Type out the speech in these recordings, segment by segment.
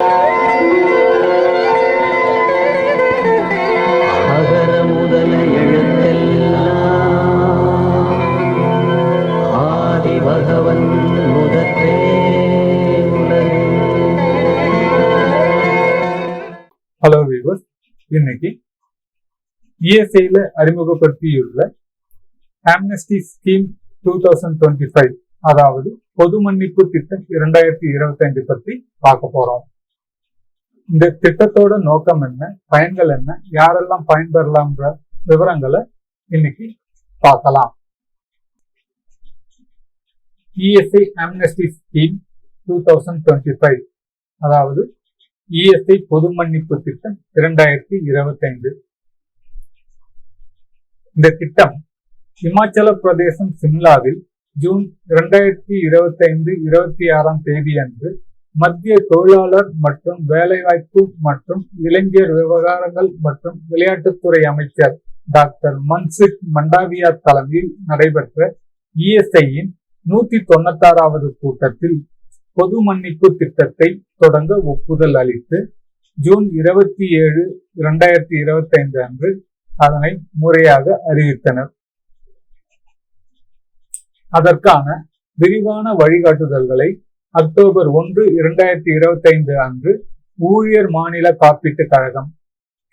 அகர முதல எழுத்தெல்லாம் ஆதி பகவன் முதற்றே உலகு. ஹலோ வியூவர்ஸ், இன்னைக்கு இஎஸ்ஐல அறிமுகப்படுத்தியுள்ள ஆம்னஸ்டி ஸ்கீம் 2025, அதாவது பொது மன்னிப்பு திட்டம் 2025 பத்தி பார்க்க போறோம். இந்த திட்டத்தோட நோக்கம் என்ன, பயன்கள் என்ன, யாரெல்லாம் பயன்பெறலாம்ன்ற விவரங்களை இன்னைக்கு பார்க்கலாம். இஎஸ்ஐ ஆம்னஸ்டி ஸ்கீம் 2025, அதாவது இஎஸ்ஐ பொது மன்னிப்பு திட்டம் 2025. இந்த திட்டம் இமாச்சல பிரதேசம் சிம்லாவில் ஜூன் 2025-26 தேதி அன்று மத்திய தொழிலாளர் மற்றும் வேலைவாய்ப்பு மற்றும் இளைஞர் விவகாரங்கள் மற்றும் விளையாட்டுத்துறை அமைச்சர் டாக்டர் மன்சுக் மண்டாவியா தலைமையில் நடைபெற்ற இஎஸ்ஐயின் 196வது கூட்டத்தில் பொது மன்னிப்பு திட்டத்தை தொடங்க ஒப்புதல் அளித்து ஜூன் 27, 2025 அன்று அதனை முறையாக அறிவித்தனர். அதற்கான விரிவான வழிகாட்டுதல்களை அக்டோபர் 1, 2025 அன்று ஊழியர் மாநில காப்பீட்டு கழகம்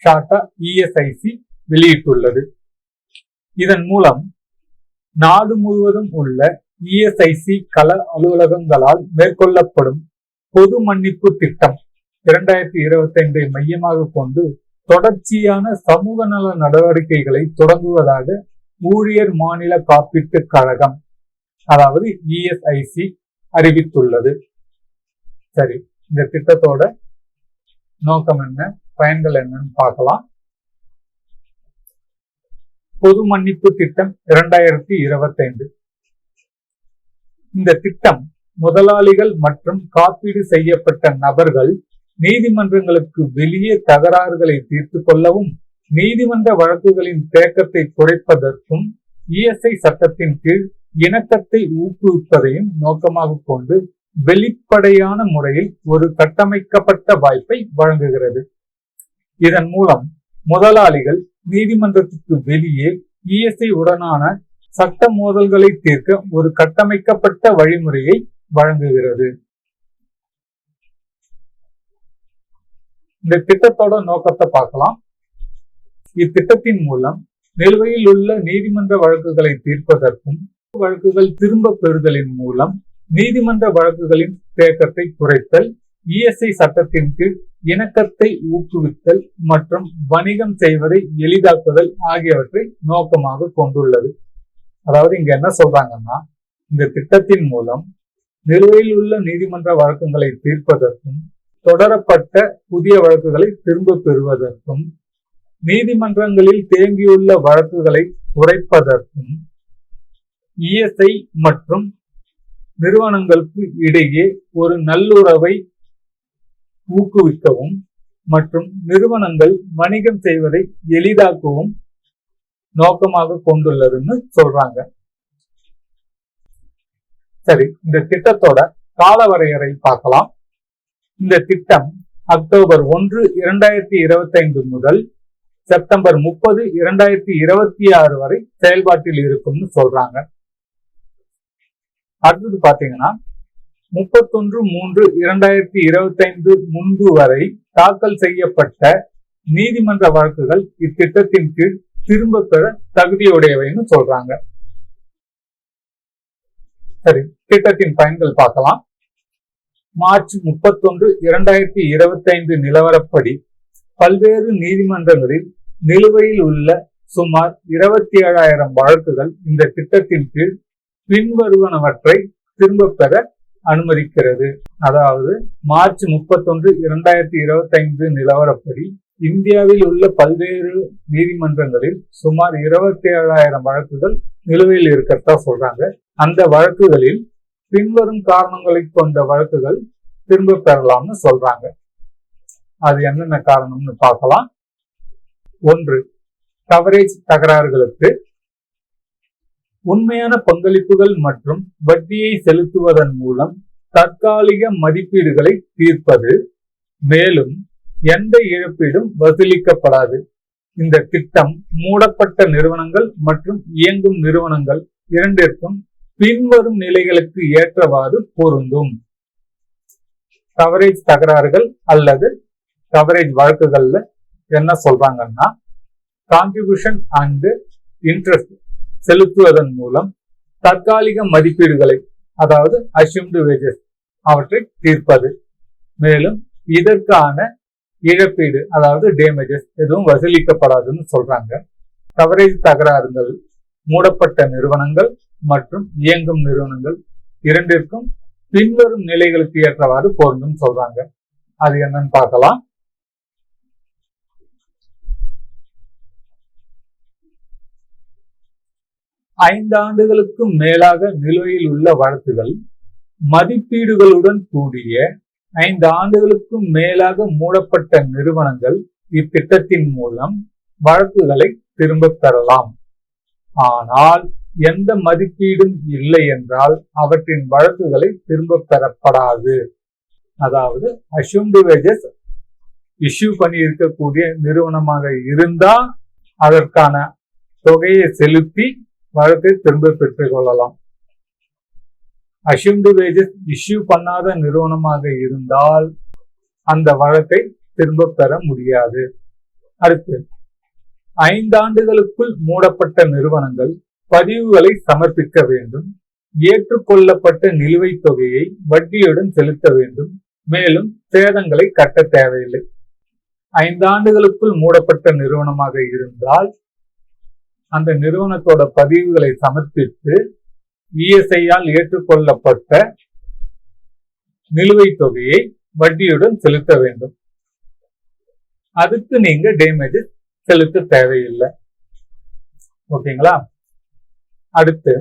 ஷார்ட்டா இஎஸ்ஐசி வெளியிட்டுள்ளது. இதன் மூலம் நாடு முழுவதும் உள்ள இஎஸ்ஐசி கள அலுவலகங்களால் மேற்கொள்ளப்படும் பொது மன்னிப்பு திட்டம் 2025 மையமாக கொண்டு தொடர்ச்சியான சமூக நல நடவடிக்கைகளை தொடங்குவதாக ஊழியர் மாநில காப்பீட்டு கழகம், அதாவது இஎஸ்ஐசி அறிவித்துள்ளது. சரி, இந்த திட்டத்தோட நோக்கம் என்ன, பயன்கள் என்னன்னு பார்க்கலாம். பொது மன்னிப்பு திட்டம் 2025. இந்த திட்டம் முதலாளிகள் மற்றும் காப்பீடு செய்யப்பட்ட நபர்கள் நீதிமன்றங்களுக்கு வெளியே தகராறுகளை தீர்த்து கொள்ளவும், நீதிமன்ற வழக்குகளின் தேக்கத்தை குறைப்பதற்கும், இஎஸ்ஐ சட்டத்தின் கீழ் இணக்கத்தை ஊக்குவிப்பதையும் நோக்கமாக கொண்டு வெளிப்படையான முறையில் ஒரு கட்டமைக்கப்பட்ட வாய்ப்பை வழங்குகிறது. இதன் மூலம் முதலாளிகள் நீதிமன்றத்துக்கு வெளியே இஎஸ்ஐ உடனான சட்ட மோதல்களை தீர்க்க ஒரு கட்டமைக்கப்பட்ட வழிமுறையை வழங்குகிறது. இந்த திட்டத்தோட நோக்கத்தை பார்க்கலாம். இத்திட்டத்தின் மூலம் நிலுவையில் உள்ள நீதிமன்ற வழக்குகளை தீர்ப்பதற்கும், வழக்குகள் திரும்ப பெறுதலின் மூலம் நீதிமன்ற வழக்குகளின் தேக்கத்தை குறைத்தல், இஎஸ்ஐ சட்டத்தின் கீழ் இணக்கத்தை ஊக்குவித்தல் மற்றும் வணிகம் செய்வதை எளிதாக்குதல் ஆகியவற்றை நோக்கமாக கொண்டுள்ளது. அதாவது இங்க என்ன சொல்றாங்கன்னா, இந்த திட்டத்தின் மூலம் நிலுவையில் உள்ள நீதிமன்ற வழக்குகளை தீர்ப்பதற்கும், தொடரப்பட்ட புதிய வழக்குகளை திரும்ப பெறுவதற்கும், நீதிமன்றங்களில் தேங்கியுள்ள வழக்குகளை குறைப்பதற்கும், இஎஸ்ஐ மற்றும் நிறுவனங்களுக்கு இடையே ஒரு நல்லுறவை ஊக்குவிக்கவும் மற்றும் நிறுவனங்கள் வணிகம் செய்வதை எளிதாக்கவும் நோக்கமாக கொண்டுள்ளதுன்னு சொல்றாங்க. சரி, இந்த திட்டத்தோட கால வரையறை பார்க்கலாம். இந்த திட்டம் அக்டோபர் 1, 2025 முதல் செப்டம்பர் 30, 2026 வரை செயல்பாட்டில் இருக்கும்னு சொல்றாங்க. அடுத்தது பாத்தீங்கன்னா 31, 3, 2025 முன்பு வரை தாக்கல் செய்யப்பட்ட நீதிமன்ற வழக்குகள் இத்திட்டத்தின் கீழ் திரும்ப பெற தகுதியுடையவைன்னு சொல்றாங்க. சரி, திட்டத்தின் பயன்கள் பார்க்கலாம். மார்ச் 31, 2025 நிலவரப்படி பல்வேறு நீதிமன்றங்களில் நிலுவையில் உள்ள சுமார் 27,000 வழக்குகள் இந்த திட்டத்தின் கீழ் பின்வருவனவற்றை திரும்ப பெற அனுமதிக்கிறது. அதாவது மார்ச் 31, 2025 நிலவரப்படி இந்தியாவில் உள்ள பல்வேறு நீதிமன்றங்களில் சுமார் 27,000 வழக்குகள் நிலுவையில் இருக்கிறதா சொல்றாங்க. அந்த வழக்குகளில் பின்வரும் காரணங்களை கொண்ட வழக்குகள் திரும்ப பெறலாம்னு சொல்றாங்க. அது என்னென்ன காரணம்னு பார்க்கலாம். 1, கவரேஜ் தகராறுகளுக்கு உண்மையான பங்களிப்புகள் மற்றும் வட்டியை செலுத்துவதன் மூலம் தற்காலிக மதிப்பீடுகளை தீர்ப்பது, மேலும் எந்த இழப்பீடும் வசூலிக்கப்படாது. இந்த திட்டம் மூடப்பட்ட நிறுவனங்கள் மற்றும் இயங்கும் நிறுவனங்கள் இரண்டிற்கும் பின்வரும் நிலைகளுக்கு ஏற்றவாறு பொருந்தும். கவரேஜ் தகராறுகள் அல்லது கவரேஜ் வழக்குகள்ல என்ன சொல்றாங்கன்னா, கான்ட்ரிபியூஷன் அண்ட் இன்ட்ரெஸ்ட் செலுத்துவதன் மூலம் தற்காலிக மதிப்பீடுகளை, அதாவது அஷ்யூம்டு வேஜஸ், அவற்றை தீர்ப்பது. மேலும் இதற்கான இழப்பீடு, அதாவது டேமேஜஸ் எதுவும் வசூலிக்கப்படாதுன்னு சொல்றாங்க. கவரேஜ் தகராறுகள் மூடப்பட்ட நிறுவனங்கள் மற்றும் இயங்கும் நிறுவனங்கள் இரண்டிற்கும் பின்வரும் நிலைகளுக்கு ஏற்றவாறு பொருந்தும் சொல்றாங்க. அது என்னன்னு பார்க்கலாம். ஐந்து ஆண்டுகளுக்கும் மேலாக நிலுவையில் உள்ள வழக்குகள் மதிப்பீடுகளுடன் கூடிய 5 ஆண்டுகளுக்கும் மேலாக மூடப்பட்ட நிறுவனங்கள் இத்திட்டத்தின் மூலம் வழக்குகளை திரும்ப பெறலாம். ஆனால் எந்த மதிப்பீடும் இல்லை என்றால் அவற்றின் வழக்குகளை திரும்ப பெறப்படாது. அதாவது அஷ்யூம்டு வேஜஸ் இஷ்யூ பண்ணி இருக்கக்கூடிய நிறுவனமாக இருந்தா அதற்கான தொகையை செலுத்தி வழக்கை திரும்ப பெற்றுக் கொள்ளலாம். அஷ்யூம்டு வேஜஸ் இஷ்யூ பண்ணாத நிறுவனமாக இருந்தால் அந்த வழக்கை திரும்ப பெற முடியாது. அடுத்து, 5 ஆண்டுகளுக்குள் மூடப்பட்ட நிறுவனங்கள் பதிவுகளை சமர்ப்பிக்க வேண்டும். ஏற்றுக்கொள்ளப்பட்ட நிலுவைத் தொகையை வட்டியுடன் செலுத்த வேண்டும். மேலும் சேதங்களை கட்ட தேவையில்லை. 5 ஆண்டுகளுக்குள் மூடப்பட்ட நிறுவனமாக இருந்தால் அந்த நிறுவனத்தோட பதிவுகளை சமர்ப்பித்து இஎஸ்ஐயால் ஏற்றுக்கொள்ளப்பட்ட நிலுவைத் தொகையை வட்டியுடன் செலுத்த வேண்டும். அதுக்கு நீங்க டேமேஜஸ் செலுத்த தேவையில்லை. ஓகேங்களா? அடுத்து,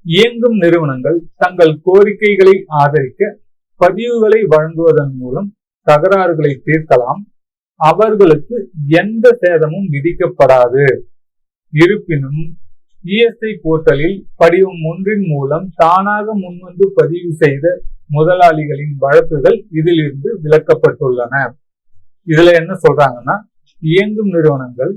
இயங்கும் நிறுவனங்கள் தங்கள் கோரிக்கைகளை ஆதரிக்க பதிவுகளை வழங்குவதன் மூலம் தகராறுகளை தீர்க்கலாம். அவர்களுக்கு எந்த சேதமும் விதிக்கப்படாது. இருப்பினும் இஎஸ்ஐ போர்ட்டலில் படிவம் 1 மூலம் தானாக முன்வந்து பதிவு செய்த முதலாளிகளின் வழக்குகள் இதிலிருந்து விலக்கப்பட்டுள்ளன. இதுல என்ன சொல்றாங்கன்னா, இயங்கும் நிறுவனங்கள்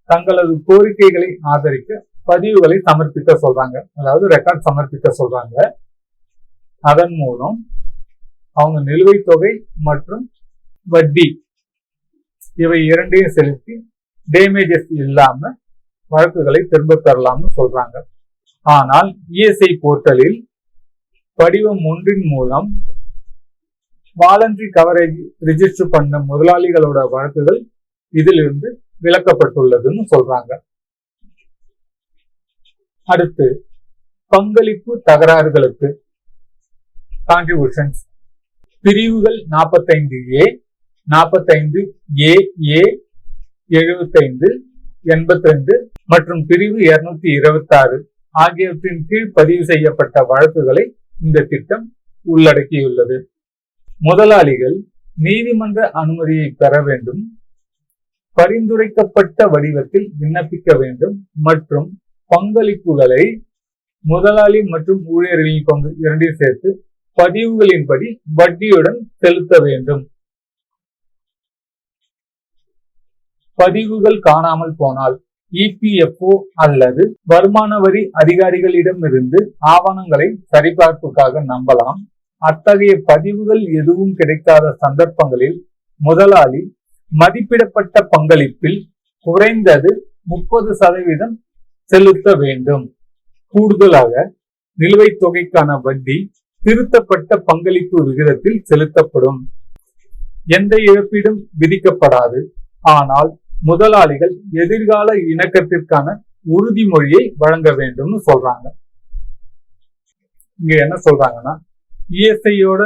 தங்களது கோரிக்கைகளை ஆதரிக்க பதிவுகளை சமர்ப்பிக்க சொல்றாங்க. அதாவது ரெக்கார்ட் சமர்ப்பிக்க சொல்றாங்க. அதன் மூலம் அவங்க நிலுவைத் தொகை மற்றும் வட்டி இவை இரண்டையும் செலுத்தி டேமேஜஸ் இல்லாம வழக்குகளை திரும்ப பெறலாம்னு சொல்றாங்க. ஆனால் இஎஸ்ஐ போர்ட்டலில் படிவம் 1 மூலம் வாலண்டரி கவரேஜ் ரிஜிஸ்டர் பண்ண முதலாளிகளோட வழக்குகள் இதிலிருந்து விலக்கப்பட்டுள்ளதுன்னு சொல்றாங்க. அடுத்து, பங்களிப்பு தகராறுகளுக்கு கான்ட்ரிபியூஷன்ஸ் பிரிவுகள் 45A, 45AA, 75, 82 மற்றும் பிரிவு 226 ஆகியவற்றின் கீழ் பதிவு செய்யப்பட்ட வழக்குகளை இந்த திட்டம் உள்ளடக்கியுள்ளது. முதலாளிகள் நீதிமன்ற அனுமதியை பெற வேண்டும், பரிந்துரைக்கப்பட்ட வடிவத்தில் விண்ணப்பிக்க வேண்டும் மற்றும் பங்களிப்புகளை முதலாளி மற்றும் ஊழியர்களின் பங்கு இரண்டையும் சேர்த்து பதிவுகளின்படி வட்டியுடன் செலுத்த வேண்டும். பதிவுகள் காணாமல் போனால் இபிஎஃப்ஓ அல்லது வருமான வரி அதிகாரிகளிடமிருந்து ஆவணங்களை சரிபார்ப்புக்காக நம்பலாம். அத்தகைய பதிவுகள் எதுவும் கிடைக்காத சந்தர்ப்பங்களில் முதலாளி மதிப்பிடப்பட்ட பங்களிப்பில் குறைந்தது 30% செலுத்த வேண்டும். கூடுதலாக நிலுவைத் தொகைக்கான வட்டி திருத்தப்பட்ட பங்களிப்பு விகிதத்தில் செலுத்தப்படும். எந்த இழப்பீடும் விதிக்கப்படாது. ஆனால் முதலாளிகள் எதிர்கால இணக்கத்திற்கான உறுதிமொழியை வழங்க வேண்டும் சொல்றாங்க. இங்க என்ன சொல்றாங்கன்னா, இஎஸ்ஐயோட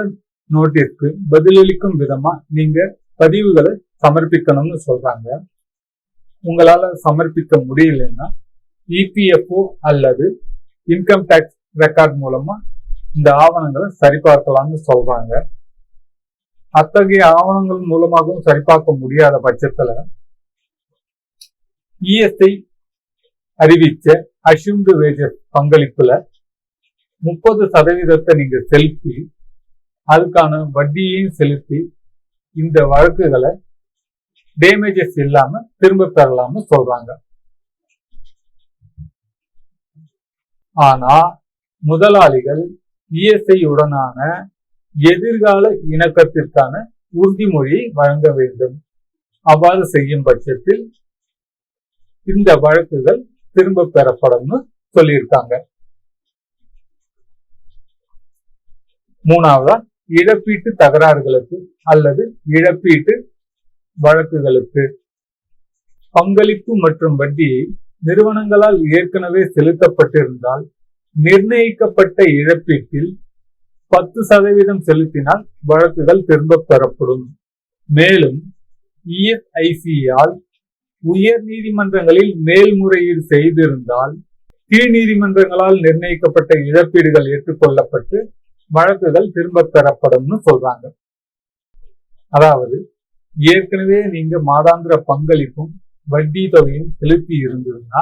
நோட்டிற்கு பதிலளிக்கும் விதமா நீங்க பதிவுகளை சமர்ப்பிக்கணும்னு சொல்றாங்க. உங்களால சமர்ப்பிக்க முடியலன்னா இபிஎஃப்ஓ அல்லது இன்கம் டாக்ஸ் ரெக்கார்ட் மூலமா இந்த ஆவணங்களை சரிபார்க்கலாம்னு சொல்றாங்க. அத்தகைய ஆவணங்கள் மூலமாகவும் சரிபார்க்க முடியாத பட்சத்துல இஎஸ்ஐ அறிவிச்ச அஷ்யூம்டு வேஜஸ் பங்களிப்புல 30% நீங்க செலுத்தி அதுக்கான வட்டியையும் செலுத்தி இந்த வழக்குகளை டேமேஜஸ் இல்லாம திரும்ப பெறலாம்னு சொல்றாங்க. ஆனா முதலாளிகள் இஎஸ்ஐ உடனான எதிர்கால இணக்கத்திற்கான உறுதிமொழியை வழங்க வேண்டும். அவ்வாறு செய்யும் பட்சத்தில் இந்த வழக்குகள் திரும்ப பெறப்படும் சொல்லியிருக்காங்க. மூணாவதா, இழப்பீட்டு தகராறுகளுக்கு அல்லது இழப்பீட்டு வழக்குகளுக்கு பங்களிப்பு மற்றும் வட்டியை நிறுவனங்களால் ஏற்கனவே செலுத்தப்பட்டிருந்தால் நிர்ணயிக்கப்பட்ட இழப்பீட்டில் 10% செலுத்தினால் வழக்குகள் திரும்ப பெறப்படும். மேலும் இஎஸ்ஐசியால் உயர் நீதிமன்றங்களில் மேல்முறையீடு செய்திருந்தால் கீழ் நீதிமன்றங்களால் நிர்ணயிக்கப்பட்ட இழப்பீடுகள் ஏற்றுக்கொள்ளப்பட்டு வழக்குகள் திரும்ப பெறப்படும் சொல்றாங்க. அதாவது ஏற்கனவே நீங்க மாதாந்திர பங்களிப்பும் வட்டி தொகையும் செலுத்தி இருந்ததுன்னா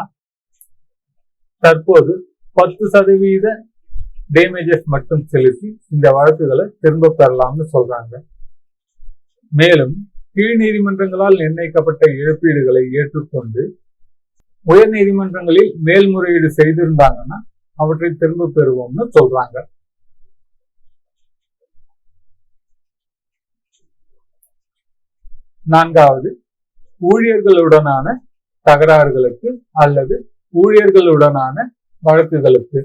தற்போது 10% டேமேஜஸ் மட்டும் செலுத்தி இந்த வழக்குகளை திரும்ப பெறலாம்னு சொல்றாங்க. மேலும் கீழ் நீதிமன்றங்களால் நிர்ணயிக்கப்பட்ட இழப்பீடுகளை ஏற்றுக்கொண்டு உயர் நீதிமன்றங்களில் மேல்முறையீடு செய்திருந்தாங்கன்னா அவற்றை திரும்ப பெறுவோம்னு சொல்றாங்க. நான்காவது, ஊழியர்களுடனான தகராறுகளுக்கு அல்லது ஊழியர்களுடனான வழக்குகளுக்கு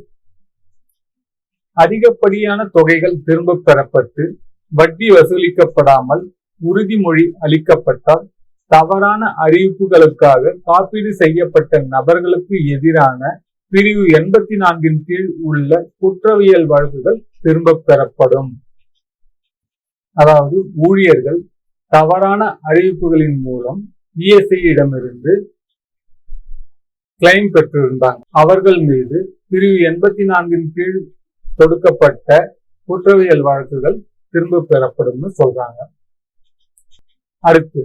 அதிகப்படியான தொகைகள் திரும்ப பெறப்பட்டு வட்டி வசூலிக்கப்படாமல் உறுதிமொழி அளிக்கப்பட்டால் தவறான அறிவிப்புகளுக்காக காப்பீடு செய்யப்பட்ட நபர்களுக்கு எதிரான பிரிவு 84 கீழ் உள்ள குற்றவியல் வழக்குகள் திரும்ப பெறப்படும். அதாவது ஊழியர்கள் தவறான அறிவிப்புகளின் மூலம் இஎஸ்ஐ இடமிருந்து கிளைம் பெற்றிருந்தாங்க. அவர்கள் மீது பிரிவு 84 கீழ் தொடுக்கப்பட்ட குற்றவியல் வழக்குகள் திரும்ப பெறப்படும் சொல்றாங்க. அடுத்து,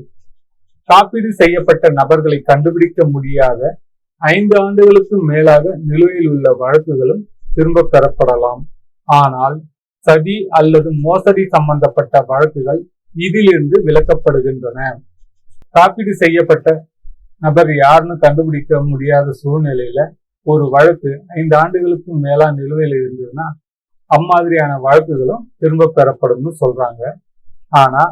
காப்பீடு செய்யப்பட்ட நபர்களை கண்டுபிடிக்க முடியாத 5 ஆண்டுகளுக்கு மேலாக நிலுவையில் உள்ள வழக்குகளும் திரும்ப பெறப்படலாம். ஆனால் சதி அல்லது மோசடி சம்பந்தப்பட்ட வழக்குகள் இதிலிருந்து விலக்கப்படுகின்றன. காப்பீடு செய்யப்பட்ட நபர் யாருன்னு கண்டுபிடிக்க முடியாத சூழ்நிலையில ஒரு வழக்கு 5 ஆண்டுகளுக்கு மேலா நிலுவையில் இருந்ததுன்னா அம்மாதிரியான வழக்குகளும் திரும்ப பெறப்படும் சொல்றாங்க. ஆனா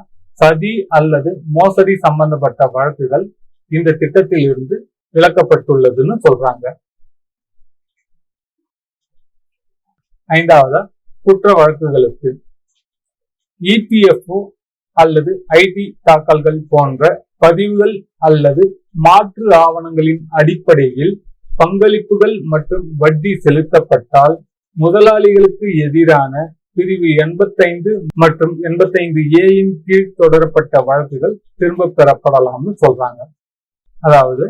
சதி அல்லது மோசடி சம்பந்தப்பட்ட வழக்குகள் இந்த திட்டத்தில் இருந்து விலக்கப்பட்டுள்ளதுன்னு சொல்றாங்க. ஐந்தாவதா, குற்ற வழக்குகளுக்கு இபிஎஃப்ஓ அல்லது ஐடி தாக்கல்கள் போன்ற பதிவுகள் அல்லது மாற்று ஆவணங்களின் அடிப்படையில் பங்களிப்புகள் மற்றும் வட்டி செலுத்தப்பட்டால் முதலாளிகளுக்கு எதிரான பிரிவு 85 மற்றும் 85A கீழ் தொடரப்பட்ட வழக்குகள் திரும்ப பெறப்படலாம்னு சொல்றாங்க. அதாவது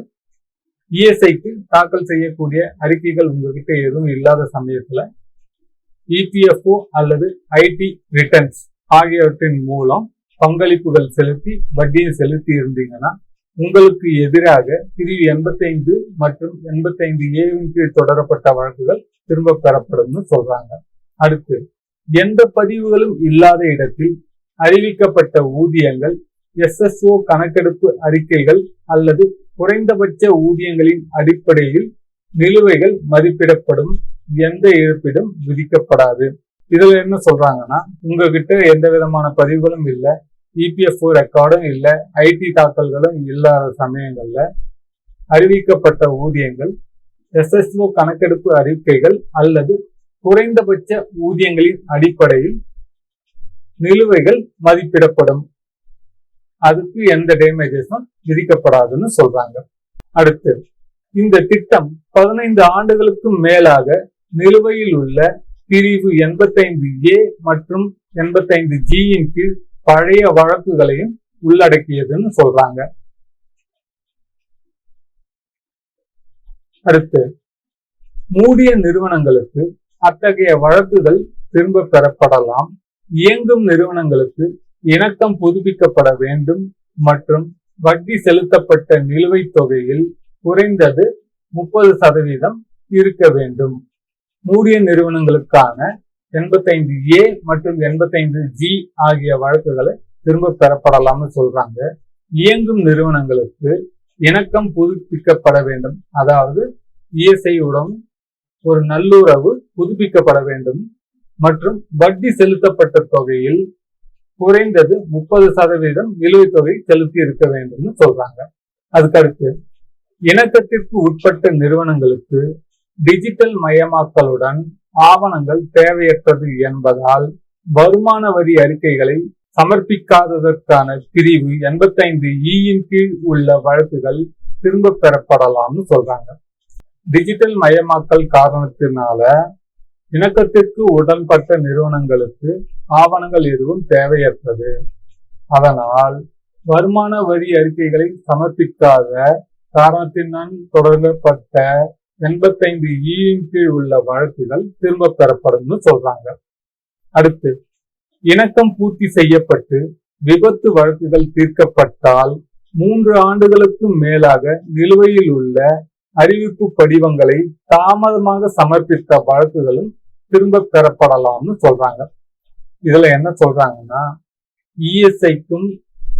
இஎஸ்ஐக்கு தாக்கல் செய்யக்கூடிய அறிக்கைகள் உங்ககிட்ட எதுவும் இல்லாத சமயத்துல இபிஎஃப்ஓ அல்லது ஐடி ரிட்டர்ன்ஸ் ஆகியவற்றின் மூலம் பங்களிப்புகள் செலுத்தி வட்டியை செலுத்தி இருந்தீங்கன்னா உங்களுக்கு எதிராக பிரிவு 85 மற்றும் 85A கீழ் தொடரப்பட்ட வழக்குகள் திரும்ப பெறப்படும் சொல்றாங்க. அடுத்து, எந்த பதிவுகளும் இல்லாத இடத்தில் அறிவிக்கப்பட்ட ஊதியங்கள், எஸ்எஸ்ஓ கணக்கெடுப்பு அறிக்கைகள் அல்லது குறைந்தபட்ச ஊதியங்களின் அடிப்படையில் நிலுவைகள் மதிப்பிடப்படும். எந்த இழப்பீடும் விதிக்கப்படாது. இதுல என்ன சொல்றாங்கன்னா, உங்ககிட்ட எந்த விதமான பதிவுகளும் இல்ல, இபிஎஃப்ஓ ரெக்கார்டும் இல்ல, ஐடி தாக்கல்களும் இல்லாத சமயங்கள்ல அறிவிக்கப்பட்ட ஊதியங்கள், எஸ்எஸ்ஓ கணக்கெடுப்பு அறிக்கைகள் அல்லது குறைந்தபட்ச ஊதியங்களின் அடிப்படையில் நிலுவைகள் மதிப்பிடப்படும். அதுக்கு எந்த டேமேஜஸும் விதிக்கப்படாதுன்னு சொல்றாங்க. அடுத்து, இந்த திட்டம் 15 ஆண்டுகளுக்கு மேலாக நிலுவையில் உள்ள பிரிவு 85A மற்றும் 85G கீழ் பழைய வழக்குகளையும் உள்ளடக்கியதுன்னு சொல்றாங்க. அடுத்து, மூடிய நிறுவனங்களுக்கு அத்தகைய வழக்குகள் திரும்ப பெறப்படலாம். இயங்கும் நிறுவனங்களுக்கு இணக்கம் புதுப்பிக்கப்பட வேண்டும் மற்றும் வட்டி செலுத்தப்பட்ட நிலுவைத் தொகையில் குறைந்தது 30% இருக்க வேண்டும். மூடிய நிறுவனங்களுக்கான 85A மற்றும் 85G ஆகிய வழக்குகளை திரும்ப பெறப்படலாம்னு சொல்றாங்க. இயங்கும் நிறுவனங்களுக்கு இணக்கம் புதுப்பிக்கப்பட வேண்டும், அதாவது இஎஸ்ஐ உடன் ஒரு நல்லுறவு புதுப்பிக்கப்பட வேண்டும் மற்றும் வட்டி செலுத்தப்பட்ட தொகையில் குறைந்தது 30% நிலுவைத் தொகை செலுத்தி இருக்க வேண்டும் சொல்றாங்க. அதுக்கடுத்து இணக்கத்திற்கு உட்பட்ட நிறுவனங்களுக்கு டிஜிட்டல் மயமாக்கலுடன் ஆவணங்கள் தேவையற்றது என்பதால் வருமான வரி அறிக்கைகளை சமர்ப்பிக்காததற்கான பிரிவு 85E கீழ் உள்ள வழக்குகள் திரும்ப பெறப்படலாம்னு சொல்றாங்க. டிஜிட்டல் மயமாக்கல் காரணத்தினால இணக்கத்திற்கு உடன்பட்ட நிறுவனங்களுக்கு ஆவணங்கள் எதுவும் தேவையற்றது. அதனால் வருமான வரி அறிக்கைகளை சமர்ப்பிக்காத காரணத்தினால் தொடங்கப்பட்ட 85E கீழ் உள்ள வழக்குகள் திரும்ப பெறப்படும் சொல்றாங்க. அடுத்து இணக்கம் பூர்த்தி செய்யப்பட்டு விபத்து வழக்குகள் தீர்க்கப்பட்டால் 3 ஆண்டுகளுக்கு மேலாக நிலுவையில் உள்ள அறிவிப்பு படிவங்களை தாமதமாக சமர்ப்பித்த வழக்குகளும் திரும்ப பெறப்படலாம்னு சொல்றாங்க. இதுல என்ன சொல்றாங்கன்னா, இஎஸ்ஐக்கும்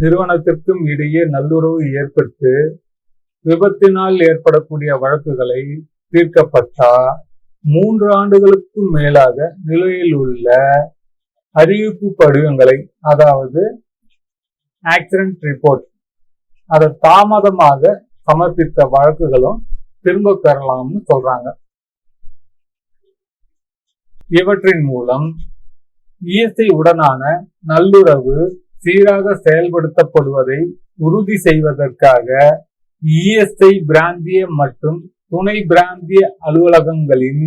நிறுவனத்திற்கும் இடையே நல்லுறவு ஏற்பட்டு விபத்தினால் ஏற்படக்கூடிய வழக்குகளை தீர்க்கப்பட்டா 3 ஆண்டுகளுக்கு மேலாக நிலுவையில் உள்ள அறிவிப்பு படிவங்களை, அதாவது ஆக்சிடென்ட் ரிப்போர்ட், அதை தாமதமாக சமர்ப்பித்த வழக்குகளும் திரும்ப பெறலாம்னு சொல்றாங்க. இவற்றின் மூலம் இஎஸ்ஐ உடனான நல்லுறவு சீராக செயல்படுத்தப்படுவதை உறுதி செய்வதற்காக இஎஸ்ஐ பிராந்திய மற்றும் துணை பிராந்திய அலுவலகங்களின்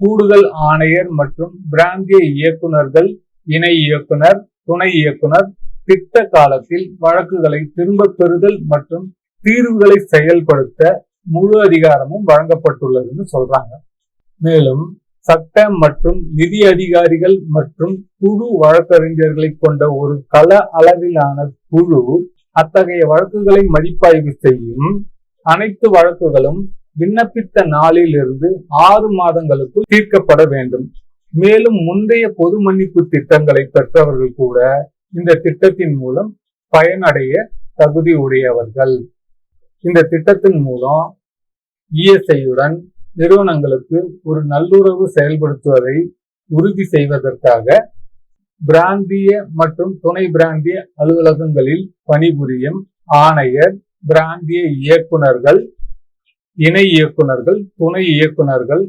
கூடுதல் ஆணையர் மற்றும் பிராந்திய இயக்குநர்கள், இணை இயக்குனர், துணை இயக்குனர் திட்ட காலத்தில் வழக்குகளை திரும்ப பெறுதல் மற்றும் தீர்வுகளை செயல்படுத்த முழு அதிகாரமும் வழங்கப்பட்டுள்ளதுன்னு சொல்றாங்க. மேலும் சட்ட மற்றும் நிதி அதிகாரிகள் மற்றும் குழு வழக்கறிஞர்களை கொண்ட ஒரு கள அளவிலான குழு அத்தகைய வழக்குகளை மதிப்பாய்வு செய்யும். அனைத்து வழக்குகளும் விண்ணப்பித்த நாளில் இருந்து 6 மாதங்களுக்குள் தீர்க்கப்பட வேண்டும். மேலும் முந்தைய பொது மன்னிப்பு திட்டங்களை பெற்றவர்கள் கூட இந்த திட்டத்தின் மூலம் பயனடைய தகுதி உடையவர்கள். இந்த திட்டத்தின் மூலம் இஎஸ்ஐயுடன் நிறுவனங்களுக்கு ஒரு நல்லுறவு செயல்படுத்துவதை உறுதி செய்வதற்காக பிராந்திய மற்றும் துணை பிராந்திய அலுவலகங்களில் பணிபுரியும் ஆணையர், பிராந்திய இயக்குனர்கள், இணை இயக்குனர்கள், துணை இயக்குனர்கள்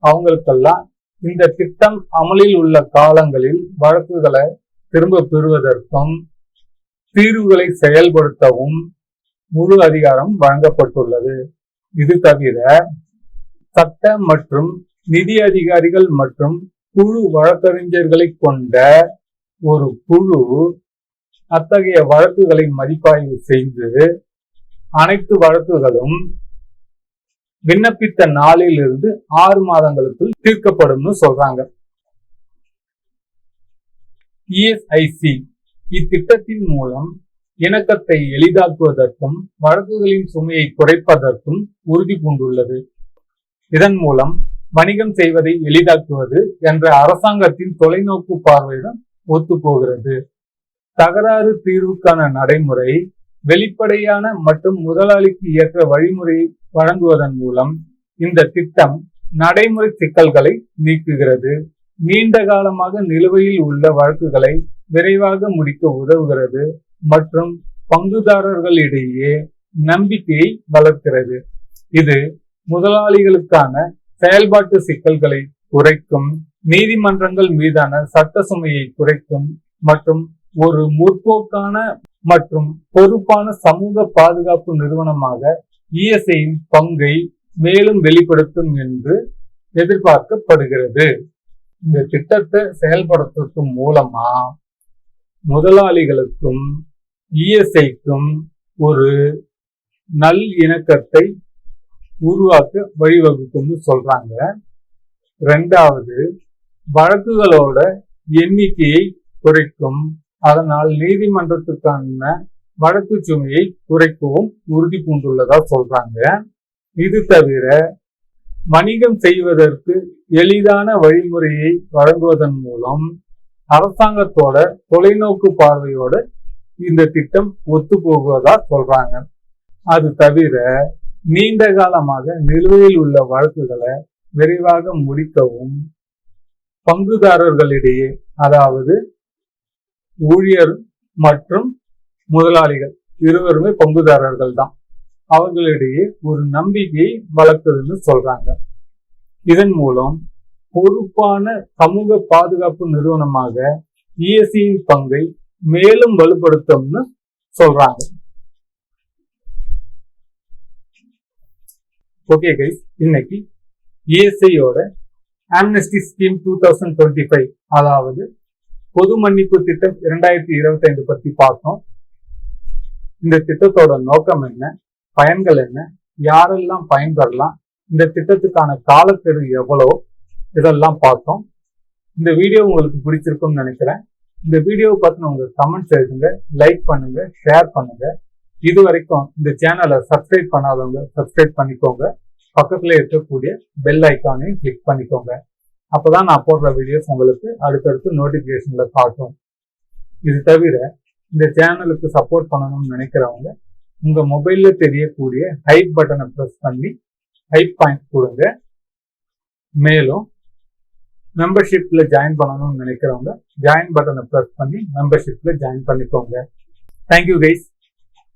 அவங்களுக்கெல்லாம் இந்த திட்டம் அமலில் உள்ள காலங்களில் வழக்குகளை திரும்ப பெறுவதற்கும் தீர்வுகளை செயல்படுத்தவும் முழு அதிகாரம் வழங்கப்பட்டுள்ளது. இது தவிர சட்ட மற்றும் நிதி அதிகாரிகள் மற்றும் குழு வழக்கறிஞர்களை கொண்ட ஒரு குழு அத்தகைய வழக்குகளை மதிப்பாய்வு செய்து அனைத்து வழக்குகளும் விண்ணப்பித்த நாளில் இருந்து 6 மாதங்களுக்குள் தீர்க்கப்படும் சொல்றாங்க. இஎஸ்ஐசி இத்திட்டத்தின் மூலம் இணக்கத்தை எளிதாக்குவதற்கும் வழக்குகளின் சுமையை குறைப்பதற்கும் உறுதி பூண்டுள்ளது. இதன் மூலம் வணிகம் செய்வதை எளிதாக்குவது என்ற அரசாங்கத்தின் தொலைநோக்கு பார்வையுடன் ஒத்துப்போகிறது. தகராறு தீர்வுக்கான நடைமுறை வெளிப்படையான மற்றும் முதலாளிக்கு ஏற்ற வழிமுறையை வழங்குவதன் மூலம் இந்த திட்டம் நடைமுறை சிக்கல்களை நீக்குகிறது. நீண்ட காலமாக நிலுவையில் உள்ள வழக்குகளை விரைவாக முடிக்க உதவுகிறது மற்றும் பங்குதாரர்களிடையே நம்பிக்கையை வளர்க்கிறது. இது முதலாளிகளுக்கான செயல்பாட்டு சிக்கல்களை குறைக்கும், நீதிமன்றங்கள் மீதான சட்ட சுமையை குறைக்கும் மற்றும் ஒரு முற்போக்கான மற்றும் பொறுப்பான சமூக பாதுகாப்பு நிறுவனமாக இஎஸ்ஐயின் பங்கை மேலும் வெளிப்படுத்தும் என்று எதிர்பார்க்கப்படுகிறது. இந்த திட்டத்தை செயல்படுத்தும் மூலமா முதலாளிகளுக்கும் இஎஸ்ஐக்கும் ஒரு நல் இணக்கத்தை உருவாக்க வழிவகுக்கும் சொல்றாங்க. 2வது, வழக்குகளோட எண்ணிக்கையை குறைக்கும், அதனால் நீதிமன்றத்துக்கான வழக்கு சுமையை குறைக்கவும் உறுதி பூண்டுள்ளதா சொல்றாங்க. இது தவிர வணிகம் செய்வதற்கு எளிதான வழிமுறையை வழங்குவதன் மூலம் அரசாங்கத்தோட தொலைநோக்கு பார்வையோட இந்த திட்டம் ஒத்து போகுவதா சொல்றாங்க. அது தவிர நீண்ட காலமாக நிலுவையில் உள்ள வழக்குகளை விரைவாக முடிக்கவும் பங்குதாரர்களிடையே, அதாவது ஊழியர் மற்றும் முதலாளிகள் இருவருமே பங்குதாரர்கள் தான், அவர்களிடையே ஒரு நம்பிக்கையை வளர்க்குதுன்னு சொல்றாங்க. இதன் மூலம் பொறுப்பான சமூக பாதுகாப்பு நிறுவனமாக இஎஸ்ஐயின் பங்கை மேலும் வலுப்படுத்தும்னு சொல்றாங்க. ஓகே கைஸ், இன்னைக்கு இஎஸ்ஐயோட ஆம்னஸ்டி ஸ்கீம் 2025, அதாவது பொது மன்னிப்பு திட்டம் 2025 பத்தி பார்த்தோம். இந்த திட்டத்தோட நோக்கம் என்ன, பயன்கள் என்ன, யாரெல்லாம் பயன்பெறலாம், இந்த திட்டத்துக்கான காலக்கெடு எவ்வளவு, இதெல்லாம் பார்த்தோம். இந்த வீடியோ உங்களுக்கு பிடிச்சிருக்கும்னு நினைக்கிறேன். இந்த வீடியோவை பார்த்து உங்க கமெண்ட்ஸ் எழுதுங்க, லைக் பண்ணுங்க, ஷேர் பண்ணுங்க. இது வரைக்கும் இந்த சேனலை சப்ஸ்கிரைப் பண்ணாதவங்க சப்ஸ்கிரைப் பண்ணிக்கோங்க. பக்கத்துல இருக்கக்கூடிய பெல் ஐக்கானையும் கிளிக் பண்ணிக்கோங்க. அப்பதான் நான் போடுற வீடியோஸ் உங்களுக்கு அடுத்தடுத்து நோட்டிபிகேஷன்ல காட்டும். இது தவிர இந்த சேனலுக்கு சப்போர்ட் பண்ணணும்னு நினைக்கிறவங்க உங்க மொபைல்ல தெரியக்கூடிய ஹைப் பட்டனை பிரஸ் பண்ணி ஹைப் பாயிண்ட் கொடுங்க. மேலும் மெம்பர்ஷிப்ல ஜாயின் பண்ணணும்னு நினைக்கிறவங்க ஜாயின் பட்டனை பிரஸ் பண்ணி மெம்பர்ஷிப்ல ஜாயின் பண்ணிக்கோங்க. Thank you guys.